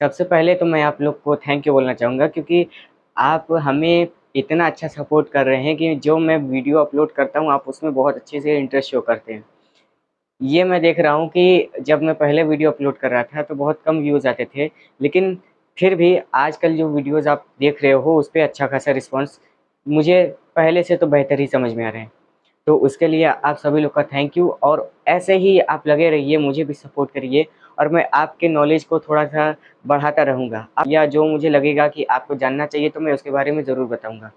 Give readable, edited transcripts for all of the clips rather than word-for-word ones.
सबसे पहले तो मैं आप लोग को थैंक यू बोलना चाहूँगा क्योंकि आप हमें इतना अच्छा सपोर्ट कर रहे हैं कि जो मैं वीडियो अपलोड करता हूँ, आप उसमें बहुत अच्छे से इंटरेस्ट शो करते हैं। ये मैं देख रहा हूँ कि जब मैं पहले वीडियो अपलोड कर रहा था, तो बहुत कम व्यूज़ आते थे, लेकिन फिर भी आजकल जो वीडियोज़ आप देख रहे हो, उस पे अच्छा खासा रिस्पॉन्स मुझे पहले से तो बेहतर ही समझ में आ रहे हैं। तो उसके लिए आप सभी लोग का थैंक यू और ऐसे ही आप लगे रहिए, मुझे भी सपोर्ट करिए और मैं आपके नॉलेज को थोड़ा-सा बढ़ाता रहूँगा। या जो मुझे लगेगा कि आपको जानना चाहिए तो मैं उसके बारे में ज़रूर बताऊँगा।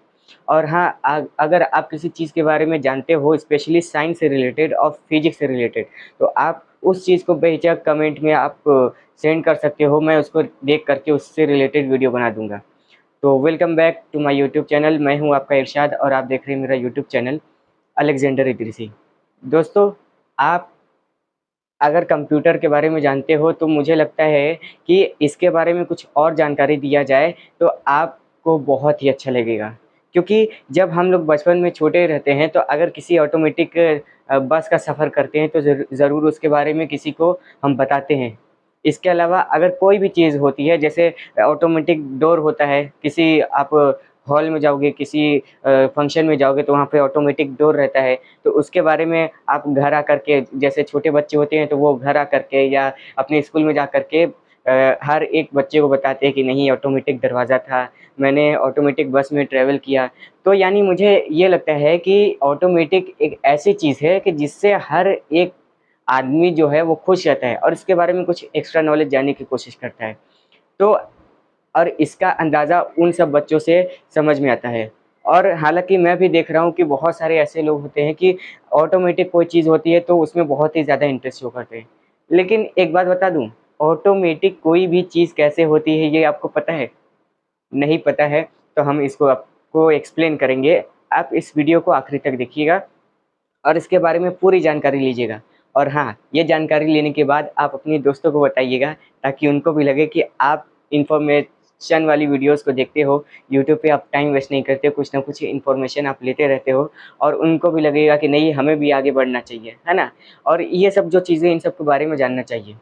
और हाँ, अगर आप किसी चीज़ के बारे में जानते हो स्पेशली साइंस से रिलेटेड और फिज़िक्स से रिलेटेड, तो आप उस चीज़ को बेझिझक कमेंट में आप सेंड कर सकते हो, मैं उसको देख कर के उससे रिलेटेड वीडियो बना दूँगा। तो welcome back to my YouTube channel, मैं हूँ आपका इरशाद और आप देख रहे हैं मेरा यूट्यूब चैनल अलेक्जेंडर इदरीसी। दोस्तों, आप अगर कंप्यूटर के बारे में जानते हो तो मुझे लगता है कि इसके बारे में कुछ और जानकारी दिया जाए तो आपको बहुत ही अच्छा लगेगा। क्योंकि जब हम लोग बचपन में छोटे रहते हैं तो अगर किसी ऑटोमेटिक बस का सफ़र करते हैं तो ज़रूर उसके बारे में किसी को हम बताते हैं। इसके अलावा अगर कोई भी चीज़ होती है जैसे ऑटोमेटिक डोर होता है, किसी आप हॉल में जाओगे, किसी फंक्शन में जाओगे तो वहाँ पे ऑटोमेटिक डोर रहता है। तो उसके बारे में आप घर आकर के जैसे छोटे बच्चे होते हैं तो वो घर आकर के या अपने स्कूल में जा कर के हर एक बच्चे को बताते हैं कि नहीं ऑटोमेटिक दरवाज़ा था, मैंने ऑटोमेटिक बस में ट्रैवल किया। तो यानी मुझे ये लगता है कि ऑटोमेटिक एक ऐसी चीज़ है कि जिससे हर एक आदमी जो है वो खुश रहता है और इसके बारे में कुछ एक्स्ट्रा नॉलेज जानने की कोशिश करता है। तो और इसका अंदाज़ा उन सब बच्चों से समझ में आता है। और हालाँकि मैं भी देख रहा हूँ कि बहुत सारे ऐसे लोग होते हैं कि ऑटोमेटिक कोई चीज़ होती है तो उसमें बहुत ही ज़्यादा इंटरेस्ट शो करते हैं। लेकिन एक बात बता दूँ, ऑटोमेटिक कोई भी चीज़ कैसे होती है ये आपको पता है? नहीं पता है तो हम इसको आपको एक्सप्लेन करेंगे। आप इस वीडियो को आखिरी तक देखिएगा और इसके बारे में पूरी जानकारी लीजिएगा। और हाँ, ये जानकारी लेने के बाद आप अपने दोस्तों को बताइएगा ताकि उनको भी लगे कि आप इन्फॉर्मेशन वाली वीडियोज़ को देखते हो, यूट्यूब पे आप टाइम वेस्ट नहीं करते, कुछ ना कुछ इन्फॉर्मेशन आप लेते रहते हो और उनको भी लगेगा कि नहीं हमें भी आगे बढ़ना चाहिए, है ना? और ये सब जो चीज़ें इन सब के बारे में जानना चाहिए।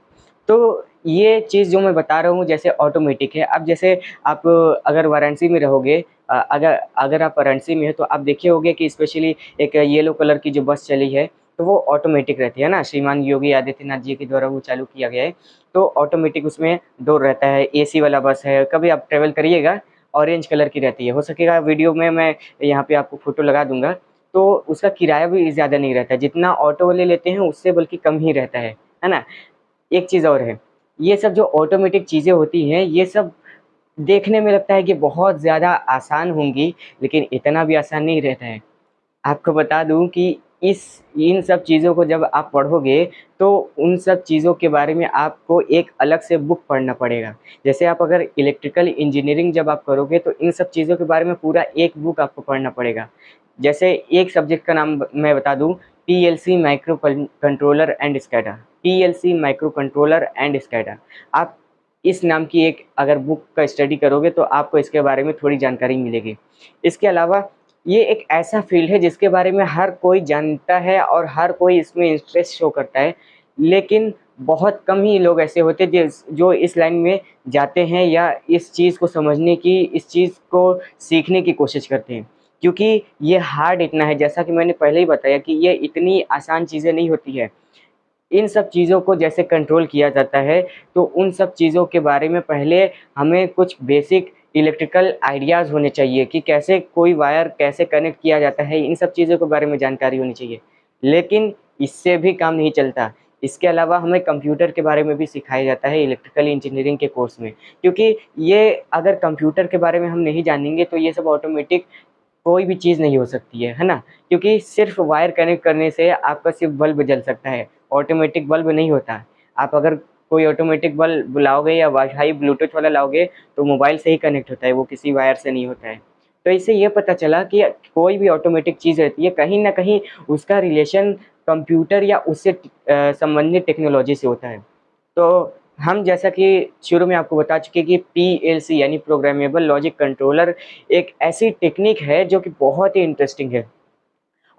तो ये चीज़ जो मैं बता रहा हूँ जैसे ऑटोमेटिक है, अब जैसे आप अगर वाराणसी में रहोगे अगर अगर आप वाराणसी में हो तो आप देखे होंगे कि स्पेशली एक येलो कलर की जो बस चली है, तो वो ऑटोमेटिक रहती है ना? श्रीमान योगी आदित्यनाथ जी के द्वारा वो चालू किया गया है। तो ऑटोमेटिक उसमें डोर रहता है, एसी वाला बस है, कभी आप ट्रैवल करिएगा, ऑरेंज कलर की रहती है। हो सकेगा वीडियो में मैं यहाँ पे आपको फ़ोटो लगा दूँगा, तो उसका किराया भी ज़्यादा नहीं रहता है, जितना ऑटो वाले लेते हैं उससे बल्कि कम ही रहता है ना? एक चीज़ और है, ये सब जो ऑटोमेटिक चीज़ें होती हैं, ये सब देखने में लगता है कि बहुत ज़्यादा आसान होंगी, लेकिन इतना भी आसान नहीं रहता है। आपको बता दूँ कि इस इन सब चीज़ों को जब आप पढ़ोगे, तो उन सब चीज़ों के बारे में आपको एक अलग से बुक पढ़ना पड़ेगा। जैसे आप अगर इलेक्ट्रिकल इंजीनियरिंग जब आप करोगे, तो इन सब चीज़ों के बारे में पूरा एक बुक आपको पढ़ना पड़ेगा। जैसे एक सब्जेक्ट का नाम मैं बता दूँ, PLC micro controller and SCADA, PLC micro controller and SCADA. आप इस नाम की एक अगर बुक का स्टडी करोगे, तो आपको इसके बारे में थोड़ी जानकारी मिलेगी। इसके अलावा ये एक ऐसा फ़ील्ड है जिसके बारे में हर कोई जानता है और हर कोई इसमें इंटरेस्ट शो करता है, लेकिन बहुत कम ही लोग ऐसे होते हैं जो इस लाइन में जाते हैं या इस चीज़ को समझने की, इस चीज़ को सीखने की कोशिश करते हैं। क्योंकि ये हार्ड इतना है, जैसा कि मैंने पहले ही बताया कि ये इतनी आसान चीज़ें नहीं होती है। इन सब चीज़ों को जैसे कंट्रोल किया जाता है, तो उन सब चीज़ों के बारे में पहले हमें कुछ बेसिक इलेक्ट्रिकल आइडियाज़ होने चाहिए कि कैसे कोई वायर कैसे कनेक्ट किया जाता है, इन सब चीज़ों के बारे में जानकारी होनी चाहिए। लेकिन इससे भी काम नहीं चलता, इसके अलावा हमें कंप्यूटर के बारे में भी सिखाया जाता है इलेक्ट्रिकल इंजीनियरिंग के कोर्स में। क्योंकि ये अगर कंप्यूटर के बारे में हम नहीं जानेंगे, तो ये सब ऑटोमेटिक कोई भी चीज़ नहीं हो सकती है ना? क्योंकि सिर्फ़ वायर कनेक्ट करने से आपका सिर्फ़ बल्ब जल सकता है, ऑटोमेटिक बल्ब नहीं होता। आप अगर कोई ऑटोमेटिक बल्ब लाओगे या वाई-फाई ब्लूटूथ वाला लाओगे, तो मोबाइल से ही कनेक्ट होता है, वो किसी वायर से नहीं होता है। तो इससे ये पता चला कि कोई भी ऑटोमेटिक चीज़ रहती है, कहीं न कहीं उसका रिलेशन कंप्यूटर या उससे संबंधित टेक्नोलॉजी से होता है। तो हम जैसा कि शुरू में आपको बता चुके कि पीएलसी यानी प्रोग्रामेबल लॉजिक कंट्रोलर एक ऐसी टेक्निक है जो कि बहुत ही इंटरेस्टिंग है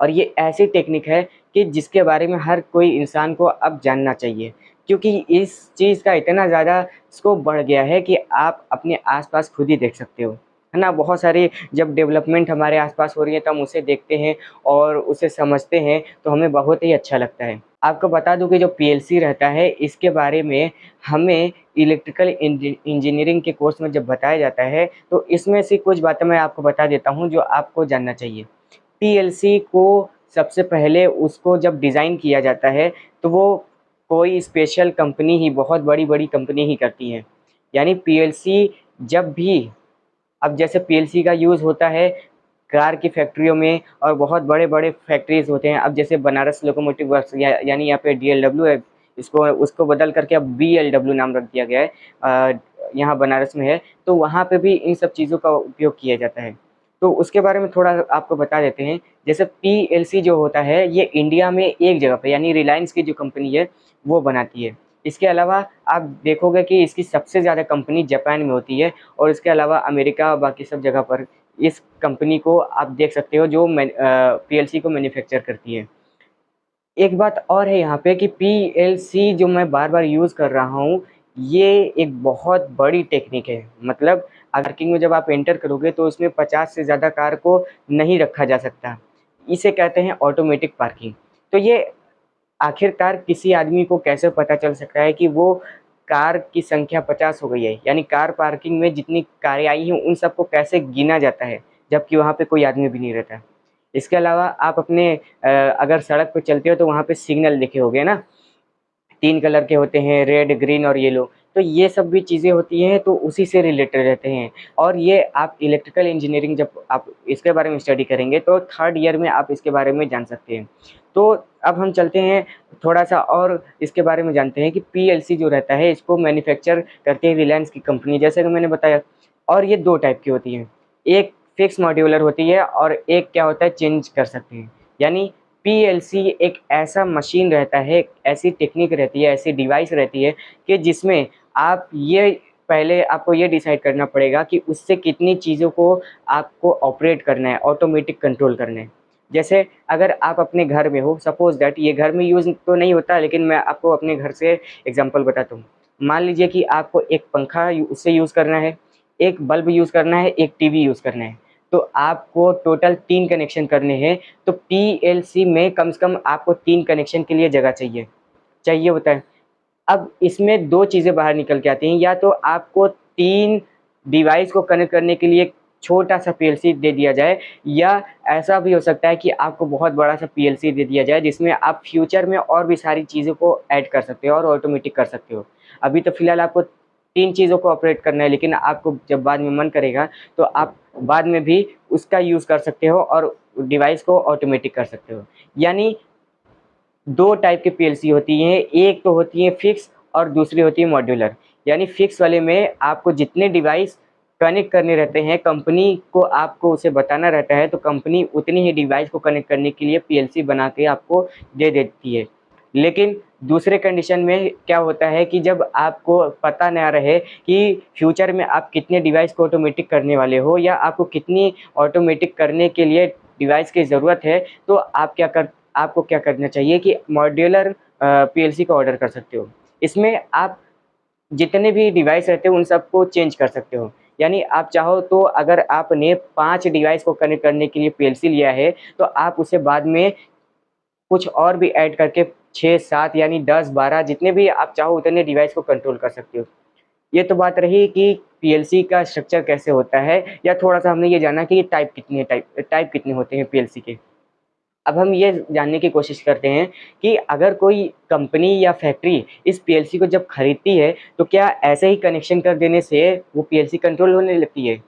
और ये ऐसी टेक्निक है कि जिसके बारे में हर कोई इंसान को अब जानना चाहिए। क्योंकि इस चीज़ का इतना ज़्यादा स्कोप बढ़ गया है कि आप अपने आसपास खुद ही देख सकते हो, है ना? बहुत सारी जब डेवलपमेंट हमारे आसपास हो रही है तो हम उसे देखते हैं और उसे समझते हैं, तो हमें बहुत ही अच्छा लगता है। आपको बता दूँ कि जो पीएलसी रहता है, इसके बारे में हमें इलेक्ट्रिकल इंजीनियरिंग के कोर्स में जब बताया जाता है, तो इसमें से कुछ बातें मैं आपको बता देता हूँ जो आपको जानना चाहिए। पीएलसी को सबसे पहले उसको जब डिज़ाइन किया जाता है, तो वो कोई स्पेशल कंपनी ही, बहुत बड़ी-बड़ी कंपनी ही करती है। यानी पीएलसी जब भी, अब जैसे पीएलसी का यूज़ होता है कार की फैक्ट्रियों में और बहुत बड़े-बड़े फैक्ट्रीज़ होते हैं। अब जैसे बनारस लोकोमोटिव वर्क्स यानी यहाँ पे डीएलडब्ल्यू है, इसको उसको बदल करके अब बीएलडब्ल्यू नाम रख दिया गया है। यहाँ बनारस में है, तो वहाँ पे भी इन सब चीज़ों का उपयोग किया जाता है। तो उसके बारे में थोड़ा आपको बता देते हैं। जैसे पीएलसी जो होता है, ये इंडिया में एक जगह पे, यानी रिलायंस की जो कंपनी है, वो बनाती है। इसके अलावा आप देखोगे कि इसकी सबसे ज़्यादा कंपनी जापान में होती है और इसके अलावा अमेरिका और बाकी सब जगह पर इस कंपनी को आप देख सकते हो जो पीएलसी को मैन्युफैक्चर करती है। एक बात और है यहाँ पे कि पीएलसी जो मैं बार-बार यूज़ कर रहा हूँ, ये एक बहुत बड़ी टेक्निक है। मतलब पार्किंग में जब आप एंटर करोगे तो उसमें 50 से ज़्यादा कार को नहीं रखा जा सकता। इसे कहते हैं ऑटोमेटिक पार्किंग। तो ये आखिरकार किसी आदमी को कैसे पता चल सकता है कि वो कार की संख्या 50 हो गई है? यानी कार पार्किंग में जितनी कारें आई हैं, उन सबको कैसे गिना जाता है, जबकि वहाँ पे कोई आदमी भी नहीं रहता है? इसके अलावा आप अपने अगर सड़क पे चलते हो तो वहाँ पे सिग्नल लिखे होंगे ना, 3 कलर के होते हैं, रेड, ग्रीन और येलो। तो ये सब भी चीज़ें होती हैं, तो उसी से रिलेटेड रहते हैं और ये आप इलेक्ट्रिकल इंजीनियरिंग जब आप इसके बारे में स्टडी करेंगे तो 3rd ईयर में आप इसके बारे में जान सकते हैं। तो अब हम चलते हैं, थोड़ा-सा और इसके बारे में जानते हैं कि पीएलसी जो रहता है, इसको मैन्युफैक्चर करती है रिलायंस की कंपनी, जैसे कि मैंने बताया। और ये 2 टाइप की होती हैं, एक फिक्स मॉड्यूलर होती है और एक क्या होता है, चेंज कर सकते हैं। यानी पीएलसी एक ऐसा मशीन रहता है, एक ऐसी टेक्निक रहती है, ऐसी डिवाइस रहती है कि जिसमें आप ये पहले आपको ये डिसाइड करना पड़ेगा कि उससे कितनी चीज़ों को आपको ऑपरेट करना है, ऑटोमेटिक कंट्रोल करना है। जैसे अगर आप अपने घर में हो, सपोज़ दैट ये घर में यूज़ तो नहीं होता, लेकिन मैं आपको अपने घर से एग्ज़ाम्पल बताता हूँ। मान लीजिए कि आपको एक पंखा उससे यूज़ करना है, एक बल्ब यूज़ करना है, एक टीवी यूज़ करना है। तो आपको टोटल 3 कनेक्शन करने हैं, तो पीएलसी में कम से कम आपको 3 कनेक्शन के लिए जगह चाहिए होता है। अब इसमें 2 चीज़ें बाहर निकल के आती हैं, या तो आपको 3 डिवाइस को कनेक्ट करने के लिए छोटा-सा पीएलसी दे दिया जाए, या ऐसा भी हो सकता है कि आपको बहुत बड़ा-सा पीएलसी दे दिया जाए, जिसमें आप फ्यूचर में और भी सारी चीज़ों को ऐड कर सकते हो और ऑटोमेटिक कर सकते हो। अभी तो फिलहाल आपको 3 चीज़ों को ऑपरेट करना है, लेकिन आपको जब बाद में मन करेगा, तो आप बाद में भी उसका यूज़ कर सकते हो और डिवाइस को ऑटोमेटिक कर सकते हो। यानी 2 टाइप की पीएलसी होती हैं, एक तो होती है फिक्स और दूसरी होती है मॉड्यूलर। यानी फिक्स वाले में आपको जितने डिवाइस कनेक्ट करने रहते हैं, कंपनी को आपको उसे बताना रहता है, तो कंपनी उतनी ही डिवाइस को कनेक्ट करने के लिए पीएलसी बना के आपको दे देती है। लेकिन दूसरे कंडीशन में क्या होता है कि जब आपको पता ना रहे कि फ्यूचर में आप कितने डिवाइस को ऑटोमेटिक करने वाले हो, या आपको कितनी ऑटोमेटिक करने के लिए डिवाइस की ज़रूरत है, तो आपको क्या करना चाहिए कि मॉड्यूलर पीएलसी का ऑर्डर कर सकते हो। इसमें आप जितने भी डिवाइस रहते हैं उन सबको चेंज कर सकते हो। यानी आप चाहो तो अगर आपने 5 डिवाइस को कनेक्ट करने के लिए पीएलसी लिया है, तो आप उसे बाद में कुछ और भी ऐड करके 6, 7 यानी 10, 12 जितने भी आप चाहो उतने डिवाइस को कंट्रोल कर सकते हो। ये तो बात रही कि पीएलसी का स्ट्रक्चर कैसे होता है, या थोड़ा-सा हमने ये जाना कि टाइप कितने होते हैं पीएलसी के। अब हम ये जानने की कोशिश करते हैं कि अगर कोई कंपनी या फैक्ट्री इस पीएलसी को जब खरीदती है, तो क्या ऐसे ही कनेक्शन कर देने से वो पीएलसी कंट्रोल होने लगती है?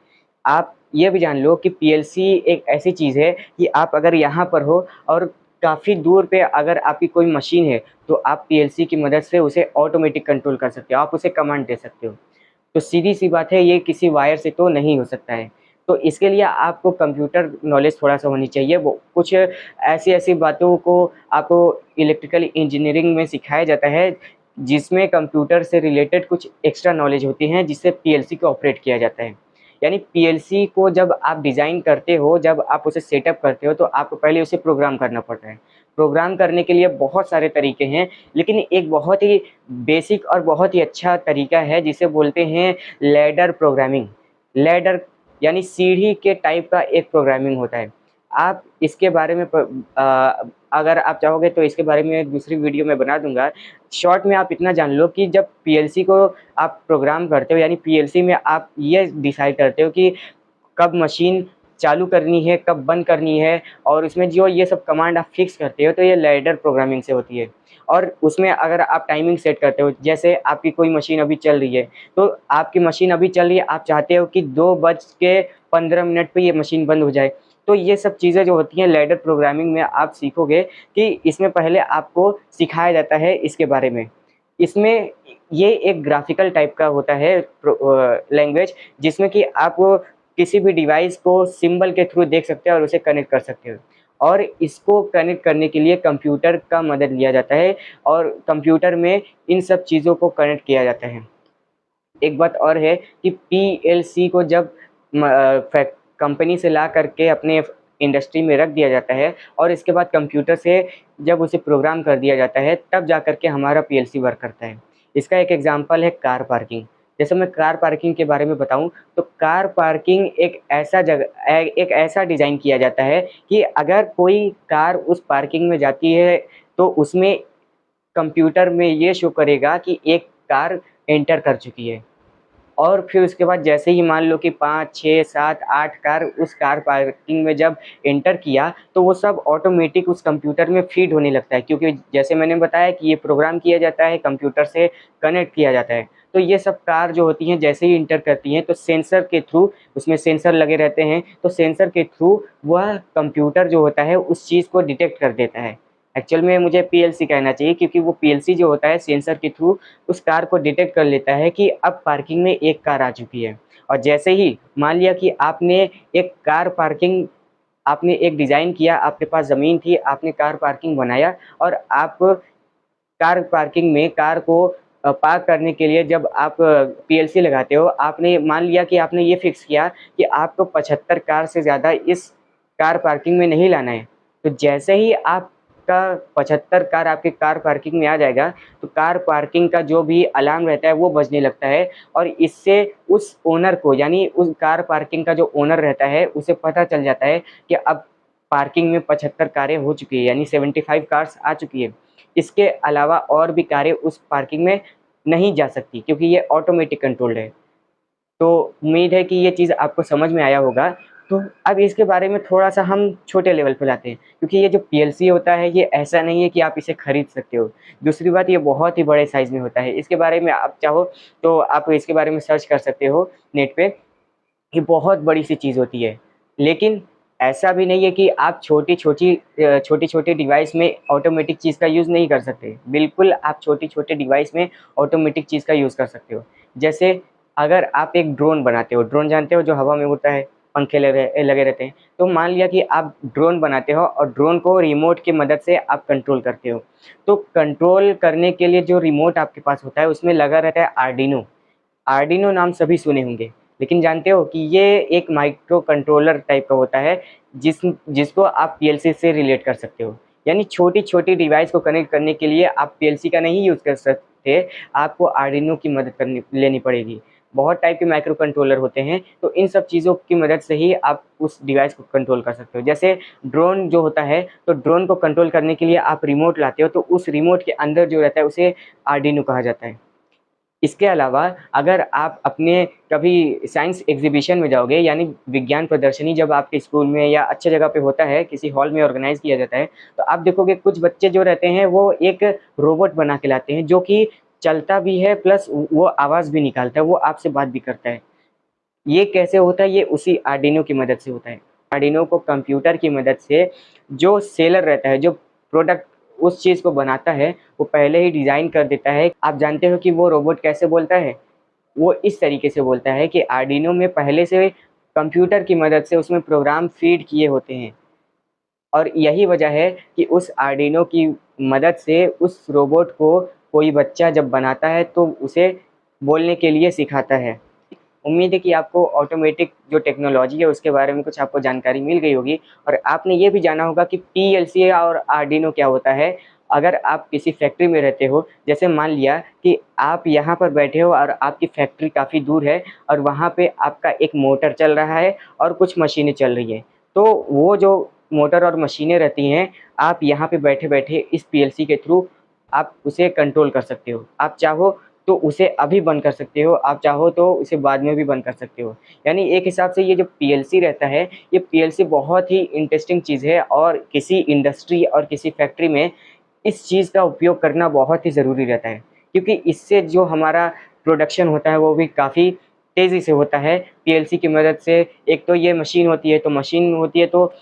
आप ये भी जान लो कि पीएलसी एक ऐसी चीज़ है कि आप अगर यहाँ पर हो और काफ़ी दूर पे अगर आपकी कोई मशीन है, तो आप पीएलसी की मदद से उसे ऑटोमेटिक कंट्रोल कर सकते हो, आप उसे कमांड दे सकते हो। तो सीधी-सी बात है, ये किसी वायर से तो नहीं हो सकता है। तो इसके लिए आपको कंप्यूटर नॉलेज थोड़ा-सा होनी चाहिए। वो कुछ ऐसी-ऐसी बातों को आपको इलेक्ट्रिकल इंजीनियरिंग में सिखाया जाता है, जिसमें कंप्यूटर से रिलेटेड कुछ एक्स्ट्रा नॉलेज होती हैं, जिससे पीएलसी को ऑपरेट किया जाता है। यानी पीएलसी को जब आप डिज़ाइन करते हो, जब आप उसे सेटअप करते हो, तो आपको पहले उसे प्रोग्राम करना पड़ता है। प्रोग्राम करने के लिए बहुत सारे तरीके हैं, लेकिन एक बहुत ही बेसिक और बहुत ही अच्छा तरीका है जिसे बोलते हैं लैडर प्रोग्रामिंग। लैडर यानी सीढ़ी के टाइप का एक प्रोग्रामिंग होता है। आप इसके बारे में अगर आप चाहोगे तो इसके बारे में दूसरी वीडियो में बना दूंगा। शॉर्ट में आप इतना जान लो कि जब पीएलसी को आप प्रोग्राम करते हो, यानी पीएलसी में आप ये डिसाइड करते हो कि कब मशीन चालू करनी है, कब बंद करनी है, और उसमें जो ये सब कमांड आप फिक्स करते हो, तो ये लैडर प्रोग्रामिंग से होती है। और उसमें अगर आप टाइमिंग सेट करते हो, जैसे आपकी कोई मशीन अभी चल रही है, तो आपकी मशीन अभी चल रही है, आप चाहते हो कि 2:15 पे ये मशीन बंद हो जाए, तो ये सब चीज़ें जो होती हैं लैडर प्रोग्रामिंग में आप सीखोगे कि इसमें पहले आपको सिखाया जाता है इसके बारे में। इसमें ये एक ग्राफिकल टाइप का होता है लैंग्वेज, जिसमें कि आप किसी भी डिवाइस को सिंबल के थ्रू देख सकते हो और उसे कनेक्ट कर सकते हो। और इसको कनेक्ट करने के लिए कंप्यूटर का मदद लिया जाता है, और कंप्यूटर में इन सब चीज़ों को कनेक्ट किया जाता है। एक बात और है कि पीएलसी को जब कंपनी से ला करके अपने इंडस्ट्री में रख दिया जाता है, और इसके बाद कंप्यूटर से जब उसे प्रोग्राम कर दिया जाता है, तब जा कर के हमारा पीएलसी वर्क करता है। इसका एक एग्जांपल है कार पार्किंग। जैसे मैं कार पार्किंग के बारे में बताऊं, तो कार पार्किंग एक ऐसा डिज़ाइन किया जाता है कि अगर कोई कार उस पार्किंग में जाती है, तो उसमें कंप्यूटर में ये शो करेगा कि एक कार एंटर कर चुकी है। और फिर उसके बाद जैसे ही मान लो कि 5, 6, 7, 8 कार उस कार पार्किंग में जब एंटर किया, तो वो सब ऑटोमेटिक उस कंप्यूटर में फीड होने लगता है, क्योंकि जैसे मैंने बताया कि ये प्रोग्राम किया जाता है, कंप्यूटर से कनेक्ट किया जाता है। तो ये सब कार जो होती हैं जैसे ही एंटर करती हैं, तो सेंसर के थ्रू, उसमें सेंसर लगे रहते हैं, तो सेंसर के थ्रू वह कंप्यूटर जो होता है उस चीज़ को डिटेक्ट कर देता है। एक्चुअल में मुझे पीएलसी कहना चाहिए, क्योंकि वो पीएलसी जो होता है सेंसर के थ्रू उस कार को डिटेक्ट कर लेता है कि अब पार्किंग में एक कार आ चुकी है। और जैसे ही मान लिया कि आपने एक डिज़ाइन किया, आपके पास ज़मीन थी, आपने कार पार्किंग बनाया, और आप कार पार्किंग में कार को पार्क करने के लिए जब आप पीएलसी लगाते हो, आपने मान लिया कि आपने ये फिक्स किया कि आपको 75 कार से ज़्यादा इस कार पार्किंग में नहीं लाना है। तो जैसे ही आपका 75 कार आपके कार पार्किंग में आ जाएगा, तो कार पार्किंग का जो भी अलार्म रहता है वो बजने लगता है, और इससे उस ओनर को, यानी उस कार पार्किंग का जो ओनर रहता है, उसे पता चल जाता है कि अब पार्किंग में 75 कारें हो चुकी है, यानी 75 कार्स आ चुकी है। इसके अलावा और भी कारें उस पार्किंग में नहीं जा सकती, क्योंकि ये ऑटोमेटिक कंट्रोल्ड है। तो उम्मीद है कि ये चीज़ आपको समझ में आया होगा। तो अब इसके बारे में थोड़ा-सा हम छोटे लेवल पे लाते हैं, क्योंकि ये जो पीएलसी होता है ये ऐसा नहीं है कि आप इसे खरीद सकते हो। दूसरी बात, ये बहुत ही बड़े साइज़ में होता है। इसके बारे में आप चाहो तो आप इसके बारे में सर्च कर सकते हो नेट पे। ये बहुत बड़ी-सी चीज़ होती है। लेकिन ऐसा भी नहीं है कि आप छोटी-छोटी डिवाइस में ऑटोमेटिक चीज़ का यूज़ नहीं कर सकते। बिल्कुल, आप छोटे-छोटे डिवाइस में ऑटोमेटिक चीज़ का यूज़ कर सकते हो। जैसे अगर आप एक ड्रोन बनाते हो, ड्रोन जानते हो जो हवा में उड़ता है, पंखे लगे रहते हैं। तो मान लिया कि आप ड्रोन बनाते हो, और ड्रोन को रिमोट की मदद से आप कंट्रोल करते हो। तो कंट्रोल करने के लिए जो रिमोट आपके पास होता है, उसमें लगा रहता है आर्डिनो। आर्डिनो नाम सभी सुने होंगे, लेकिन जानते हो कि ये एक माइक्रो कंट्रोलर टाइप का होता है, जिसको आप पीएलसी से रिलेट कर सकते हो। यानी छोटी-छोटी डिवाइस को कनेक्ट करने के लिए आप पीएलसी का नहीं यूज़ कर सकते, आपको आर्डिनो की मदद लेनी पड़ेगी। बहुत टाइप के माइक्रो कंट्रोलर होते हैं, तो इन सब चीज़ों की मदद से ही आप उस डिवाइस को कंट्रोल कर सकते हो। जैसे ड्रोन जो होता है, तो ड्रोन को कंट्रोल करने के लिए आप रिमोट लाते हो, तो उस रिमोट के अंदर जो रहता है उसे आर्डिनो कहा जाता है। इसके अलावा अगर आप अपने कभी साइंस एग्जीबिशन में जाओगे, यानी विज्ञान प्रदर्शनी जब आपके स्कूल में या अच्छे जगह पे होता है, किसी हॉल में ऑर्गेनाइज़ किया जाता है, तो आप देखोगे कुछ बच्चे जो रहते हैं वो एक रोबोट बना के लाते हैं, जो कि चलता भी है प्लस वो आवाज़ भी निकालता है, वो आपसे बात भी करता है। ये कैसे होता है? ये उसी आर्डिनो की मदद से होता है। आर्डिनो को कंप्यूटर की मदद से जो सेलर रहता है, जो प्रोडक्ट उस चीज़ को बनाता है, वो पहले ही डिज़ाइन कर देता है। आप जानते हो कि वो रोबोट कैसे बोलता है? वो इस तरीके से बोलता है कि आर्डिनो में पहले से कंप्यूटर की मदद से उसमें प्रोग्राम फ़ीड किए होते हैं, और यही वजह है कि उस आर्डिनो की मदद से उस रोबोट को कोई बच्चा जब बनाता है, तो उसे बोलने के लिए सिखाता है। उम्मीद है कि आपको ऑटोमेटिक जो टेक्नोलॉजी है उसके बारे में कुछ आपको जानकारी मिल गई होगी और आपने ये भी जाना होगा कि पीएलसी और आर्डिनो क्या होता है। अगर आप किसी फैक्ट्री में रहते हो, जैसे मान लिया कि आप यहाँ पर बैठे हो और आपकी फैक्ट्री काफ़ी दूर है और वहाँ पे आपका एक मोटर चल रहा है और कुछ मशीनें चल रही हैं, तो वो जो मोटर और मशीनें रहती हैं, आप यहाँ पे बैठे-बैठे इस पीएलसी के थ्रू आप उसे कंट्रोल कर सकते हो। आप चाहो तो उसे अभी बंद कर सकते हो, आप चाहो तो उसे बाद में भी बंद कर सकते हो। यानी एक हिसाब से ये जो पीएलसी रहता है, ये पीएलसी बहुत ही इंटरेस्टिंग चीज़ है और किसी इंडस्ट्री और किसी फैक्ट्री में इस चीज़ का उपयोग करना बहुत ही ज़रूरी रहता है, क्योंकि इससे जो हमारा प्रोडक्शन होता है वो भी काफ़ी तेज़ी से होता है। पीएलसी की मदद से एक तो ये मशीन होती है तो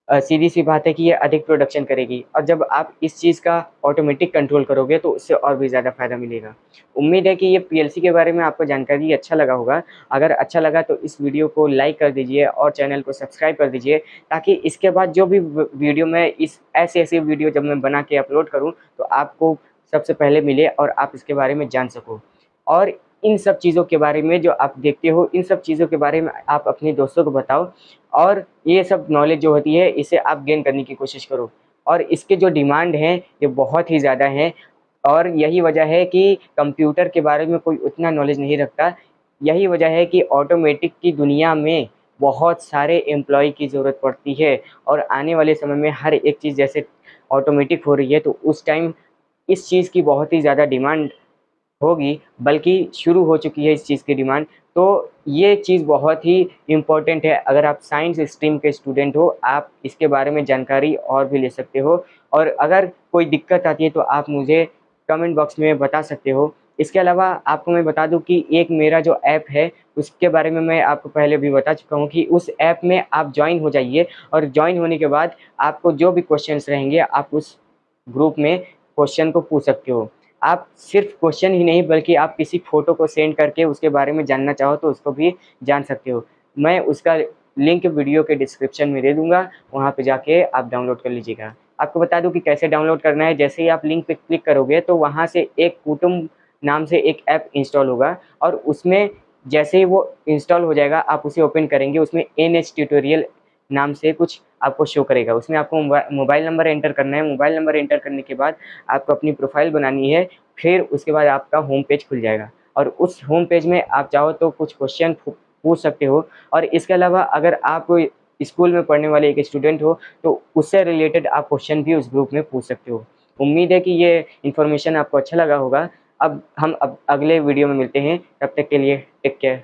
सीधी-सी बात है कि ये अधिक प्रोडक्शन करेगी और जब आप इस चीज़ का ऑटोमेटिक कंट्रोल करोगे तो उससे और भी ज़्यादा फ़ायदा मिलेगा। उम्मीद है कि ये पीएलसी के बारे में आपको जानकारी अच्छा लगा होगा। अगर अच्छा लगा तो इस वीडियो को लाइक कर दीजिए और चैनल को सब्सक्राइब कर दीजिए, ताकि इसके बाद जो भी वीडियो मैं इस ऐसे-ऐसे वीडियो जब मैं बना के अपलोड करूँ तो आपको सबसे पहले मिले और आप इसके बारे में जान सको। और इन सब चीज़ों के बारे में जो आप देखते हो, इन सब चीज़ों के बारे में आप अपने दोस्तों को बताओ और ये सब नॉलेज जो होती है इसे आप गेन करने की कोशिश करो। और इसके जो डिमांड हैं ये बहुत ही ज़्यादा हैं और यही वजह है कि कंप्यूटर के बारे में कोई उतना नॉलेज नहीं रखता। यही वजह है कि ऑटोमेटिक की दुनिया में बहुत सारे एम्प्लॉयी की ज़रूरत पड़ती है और आने वाले समय में हर एक चीज़ जैसे ऑटोमेटिक हो रही है तो उस टाइम इस चीज़ की बहुत ही ज़्यादा डिमांड होगी, बल्कि शुरू हो चुकी है इस चीज़ की डिमांड। तो ये चीज़ बहुत ही इम्पोर्टेंट है। अगर आप साइंस स्ट्रीम के स्टूडेंट हो, आप इसके बारे में जानकारी और भी ले सकते हो और अगर कोई दिक्कत आती है तो आप मुझे कमेंट बॉक्स में बता सकते हो। इसके अलावा आपको मैं बता दूँ कि एक मेरा जो ऐप है, उसके बारे में मैं आपको पहले भी बता चुका हूँ कि उस ऐप में आप जॉइन हो जाइए और जॉइन होने के बाद आपको जो भी क्वेश्चन्स रहेंगे, आप उस ग्रुप में क्वेश्चन को पूछ सकते हो। आप सिर्फ क्वेश्चन ही नहीं बल्कि आप किसी फ़ोटो को सेंड करके उसके बारे में जानना चाहो तो उसको भी जान सकते हो। मैं उसका लिंक वीडियो के डिस्क्रिप्शन में दे दूँगा, वहाँ पे जाके आप डाउनलोड कर लीजिएगा। आपको बता दूँ कि कैसे डाउनलोड करना है, जैसे ही आप लिंक पे क्लिक करोगे तो वहाँ से एक कुटुंब नाम से एक ऐप इंस्टॉल होगा और उसमें जैसे ही वो इंस्टॉल हो जाएगा, आप उसे ओपन करेंगे, उसमें एनएच ट्यूटोरियल नाम से कुछ आपको शो करेगा। उसमें आपको मोबाइल नंबर एंटर करना है, मोबाइल नंबर एंटर करने के बाद आपको अपनी प्रोफ़ाइल बनानी है, फिर उसके बाद आपका होम पेज खुल जाएगा और उस होम पेज में आप चाहो तो कुछ क्वेश्चन पूछ सकते हो और इसके अलावा अगर आप स्कूल में पढ़ने वाले एक स्टूडेंट हो, तो उससे रिलेटेड आप क्वेश्चन भी उस ग्रुप में पूछ सकते हो। उम्मीद है कि ये इन्फॉर्मेशन आपको अच्छा लगा होगा। अब हम अगले वीडियो में मिलते हैं, तब तक के लिए टेक केयर।